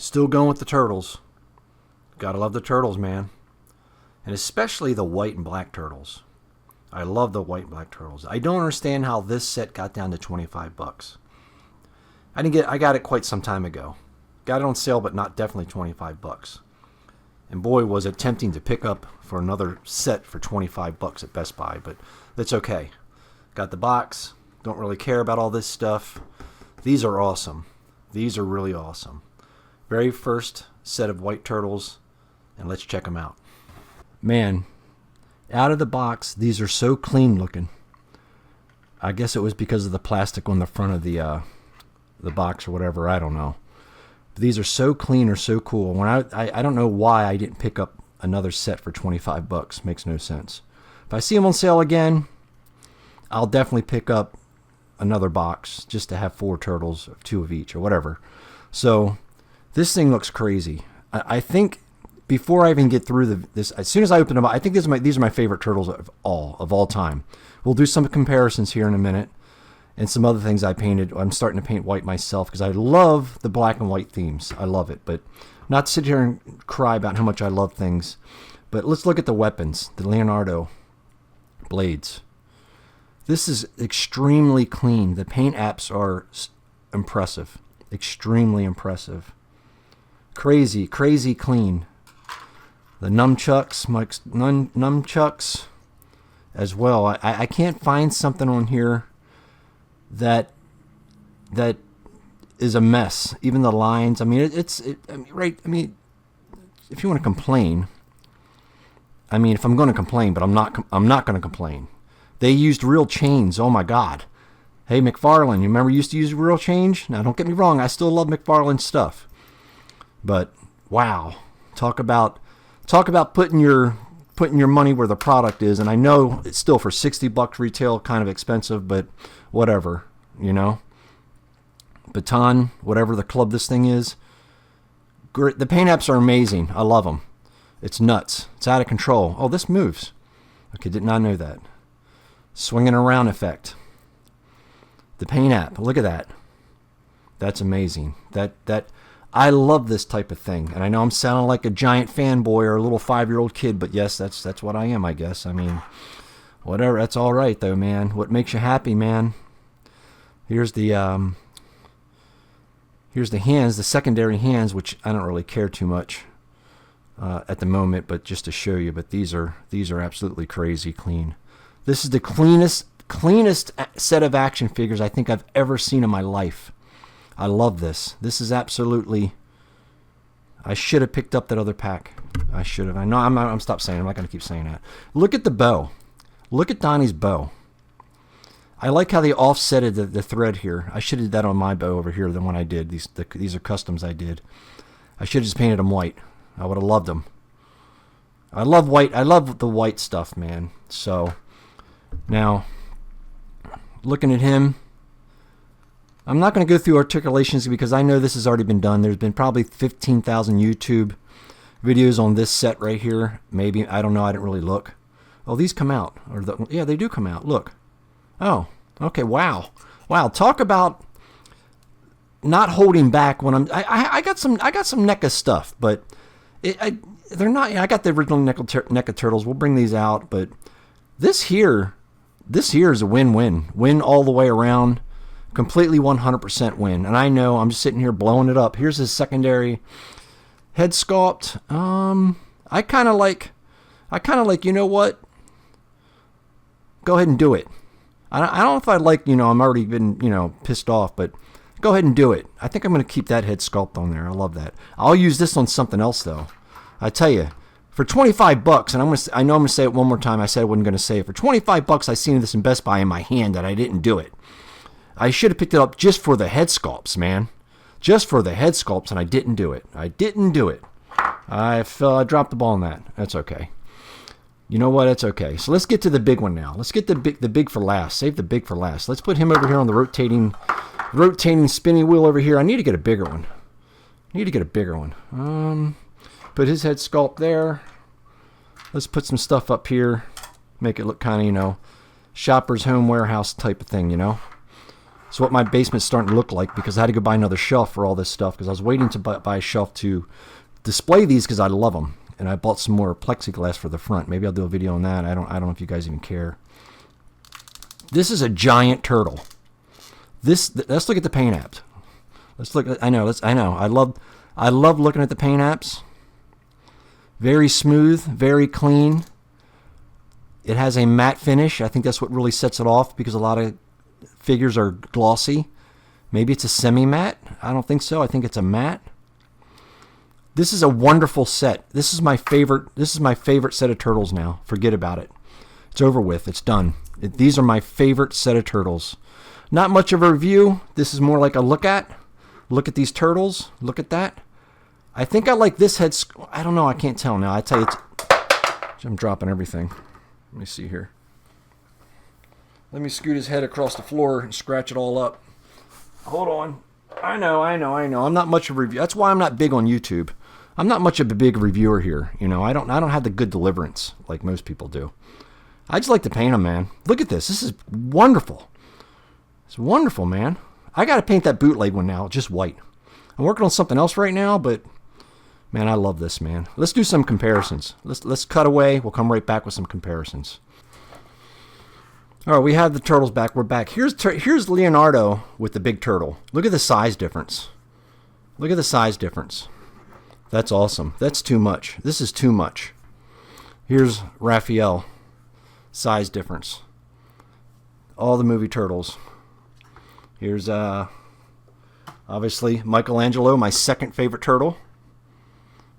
Still going with the turtles. Gotta love the turtles, man. And especially the white and black turtles. I love the white and black turtles. I don't understand how this set got down to 25 bucks. I got it quite some time ago. Got it on sale, but not definitely 25 bucks. And boy, was it tempting to pick up for another set for 25 bucks at Best Buy, but that's okay. Got the box. Don't really care about all this stuff. These are awesome. These are really awesome. Very first set of white turtles, and let's check them out. Man, out of the box, these are so clean looking. I guess it was because of the plastic on the front of the box or whatever. I don't know. But these are so clean or so cool. When I don't know why I didn't pick up another set for 25 bucks. Makes no sense. If I see them on sale again, I'll definitely pick up another box just to have 4 turtles, 2 of each or whatever. So this thing looks crazy. I think before I even get through this, as soon as I open them up, I think these are my favorite turtles of all time. We'll do some comparisons here in a minute and some other things I painted. I'm starting to paint white myself because I love the black and white themes. I love it, but not sit here and cry about how much I love things. But let's look at the weapons, the Leonardo blades. This is extremely clean. The paint apps are impressive, extremely impressive. Crazy, crazy clean. The nunchucks, nunchucks as well. I can't find something on here that is a mess. Even the lines. I mean, right. I mean, if you want to complain, I mean, if I'm going to complain, but I'm not going to complain. They used real chains. Oh my God. Hey, McFarlane, you remember you used to use real change? Now, don't get me wrong. I still love McFarlane's stuff. But wow, talk about putting your money where the product is. And I know it's still for 60 bucks retail, kind of expensive, but whatever, you know. Baton, whatever the club this thing is. Great. The paint apps are amazing. I love them. It's nuts. It's out of control. Oh, this moves. Okay, did not know that. Swinging around effect. The paint app. Look at that. That's amazing. That I love this type of thing. And I know I'm sounding like a giant fanboy or a little 5-year-old kid, but yes, that's what I am, I guess. I mean, whatever. That's all right, though, man. What makes you happy, man? Here's the hands, the secondary hands, which I don't really care too much at the moment, but just to show you. But these are absolutely crazy clean. This is the cleanest set of action figures I think I've ever seen in my life. I love this. This is absolutely. I should have picked up that other pack. I should have. I know. I'm stop saying. I'm not going to keep saying that. Look at the bow. Look at Donnie's bow. I like how they offsetted the thread here. I should have did that on my bow over here. The one I did. These are customs I did. I should have just painted them white. I would have loved them. I love white. I love the white stuff, man. So now, looking at him. I'm not going to go through articulations because I know this has already been done. There's been probably 15,000 YouTube videos on this set right here. Maybe. I don't know. I didn't really look. Oh, these come out. Yeah, they do come out. Look. Oh, okay. Wow. Wow. Talk about not holding back when I got some NECA stuff, but they're not. I got the original NECA turtles. We'll bring these out, but this here is a win-win. Win all the way around. Completely 100% win. And I know I'm just sitting here blowing it up. Here's his secondary head sculpt. I kind of like, you know what? Go ahead and do it. I don't know if I like, I'm already been, pissed off, but go ahead and do it. I think I'm going to keep that head sculpt on there. I love that. I'll use this on something else though. I tell you, for 25 bucks, and I know I'm going to say it one more time. I said I wasn't going to say it. For 25 bucks, I seen this in Best Buy in my hand and I didn't do it. I should have picked it up just for the head sculpts, man. Just for the head sculpts, and I didn't do it. I dropped the ball on that. That's okay. You know what? It's okay. So let's get to the big one now. Let's get the big for last. Save the big for last. Let's put him over here on the rotating spinning wheel over here. I need to get a bigger one. Put his head sculpt there. Let's put some stuff up here. Make it look kind of, Shopper's Home Warehouse type of thing, It's what my basement's starting to look like, because I had to go buy another shelf for all this stuff, because I was waiting to buy a shelf to display these because I love them. And I bought some more plexiglass for the front. Maybe I'll do a video on that. I don't know if you guys even care. This is a giant turtle. Let's look at the paint apps. Let's look. I know. I love looking at the paint apps. Very smooth, very clean. It has a matte finish. I think that's what really sets it off, because a lot of figures are glossy. Maybe it's a semi-matte. I don't think so. I think it's a matte. This is a wonderful set. This is my favorite set of turtles now. Forget about it. It's over with. It's done. These are my favorite set of turtles. Not much of a review. This is more like a look at. Look at these turtles. Look at that. I think I like this head. I don't know. I can't tell now. I tell you, I'm dropping everything. Let me see here. Let me scoot his head across the floor and scratch it all up. Hold on. I know. I'm not much of a review. That's why I'm not big on YouTube. I'm not much of a big reviewer here. You know, I don't have the good deliverance like most people do. I just like to paint them, man. Look at this. This is wonderful. It's wonderful, man. I got to paint that bootleg one now, just white. I'm working on something else right now, but man, I love this, man. Let's do some comparisons. Let's cut away. We'll come right back with some comparisons. All right, we have the turtles back. We're back. Here's Leonardo with the big turtle. Look at the size difference. Look at the size difference. That's awesome. That's too much. This is too much. Here's Raphael. Size difference. All the movie turtles. Here's obviously Michelangelo, my second favorite turtle.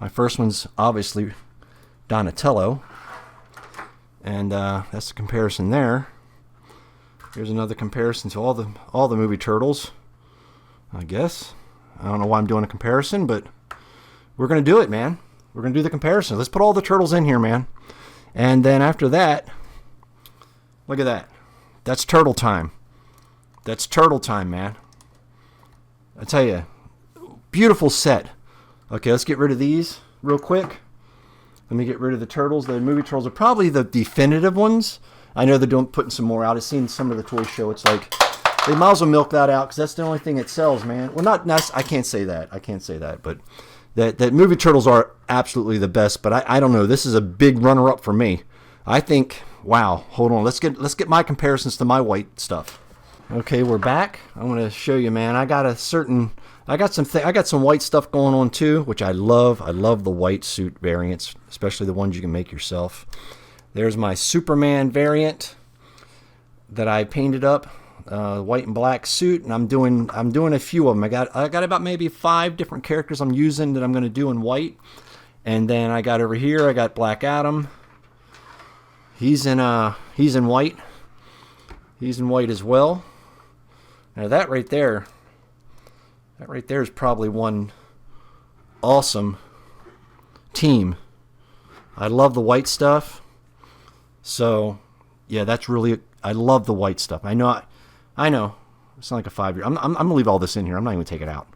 My first one's obviously Donatello. And that's the comparison there. Here's another comparison to all the movie turtles, I guess. I don't know why I'm doing a comparison, but we're going to do it, man. We're going to do the comparison. Let's put all the turtles in here, man. And then after that, look at that. That's turtle time. That's turtle time, man. I tell you, beautiful set. Okay, let's get rid of these real quick. Let me get rid of the turtles. The movie turtles are probably the definitive ones. I know they're putting some more out. I've seen some of the toy show. It's like they might as well milk that out, because that's the only thing it sells, man. Well, not I can't say that. I can't say that, but that movie turtles are absolutely the best. But I don't know. This is a big runner-up for me. I think. Wow. Hold on. Let's get my comparisons to my white stuff. Okay, we're back. I'm going to show you, man. I got some white stuff going on too, which I love. I love the white suit variants, especially the ones you can make yourself. There's my Superman variant that I painted up, white and black suit, and I'm doing a few of them. I got about maybe 5 different characters I'm using that I'm going to do in white. And then I got over here, I got Black Adam. He's in white. He's in white as well. Now that right there is probably one awesome team. I love the white stuff. So, yeah, that's really, I love the white stuff. I know. It's not like a 5-year. I'm gonna leave all this in here. I'm not even gonna take it out.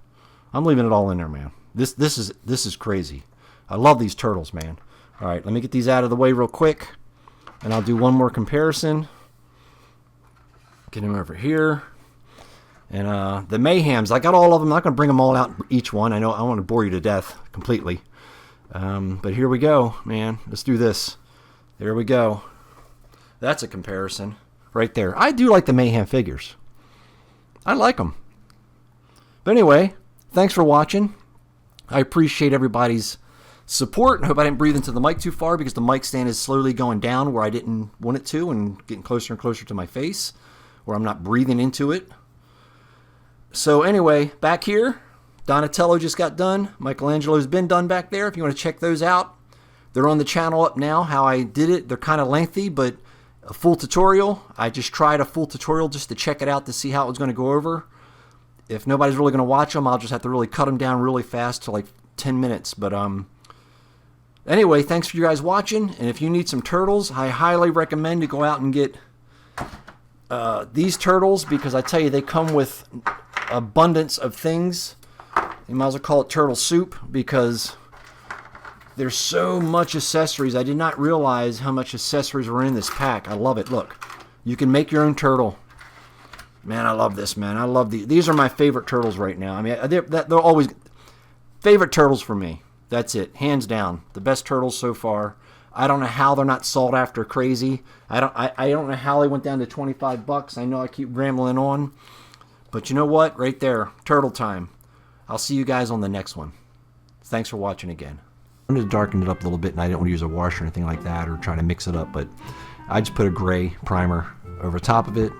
I'm leaving it all in there, man. This is crazy. I love these turtles, man. All right, let me get these out of the way real quick, and I'll do one more comparison. Get him over here. And the Mayhems, I got all of them. I'm not going to bring them all out each one. I know I want to bore you to death completely. But here we go, man. Let's do this. There we go. That's a comparison right there. I do like the Mayhem figures. I like them. But anyway, thanks for watching. I appreciate everybody's support. I hope I didn't breathe into the mic too far, because the mic stand is slowly going down where I didn't want it to, and getting closer and closer to my face, where I'm not breathing into it. So anyway, back here, Donatello just got done. Michelangelo's been done back there. If you want to check those out, they're on the channel up now, how I did it. They're kind of lengthy, but a full tutorial. I just tried a full tutorial just to check it out to see how it was going to go over. If nobody's really going to watch them, I'll just have to really cut them down really fast to like 10 minutes. But anyway, thanks for you guys watching. And if you need some turtles, I highly recommend to go out and get these turtles, because I tell you, they come with abundance of things. You might as well call it turtle soup, because there's so much accessories. I did not realize how much accessories were in this pack. I love it. Look, you can make your own turtle. Man, I love this, man. I love these are my favorite turtles right now. I mean, they're always favorite turtles for me. That's it, hands down. The best turtles so far. I don't know how they're not sought after crazy. I don't know how they went down to $25. I know I keep rambling on, but you know what? Right there, turtle time. I'll see you guys on the next one. Thanks for watching again. I wanted to darken it up a little bit, and I didn't want to use a wash or anything like that or try to mix it up, but I just put a gray primer over top of it.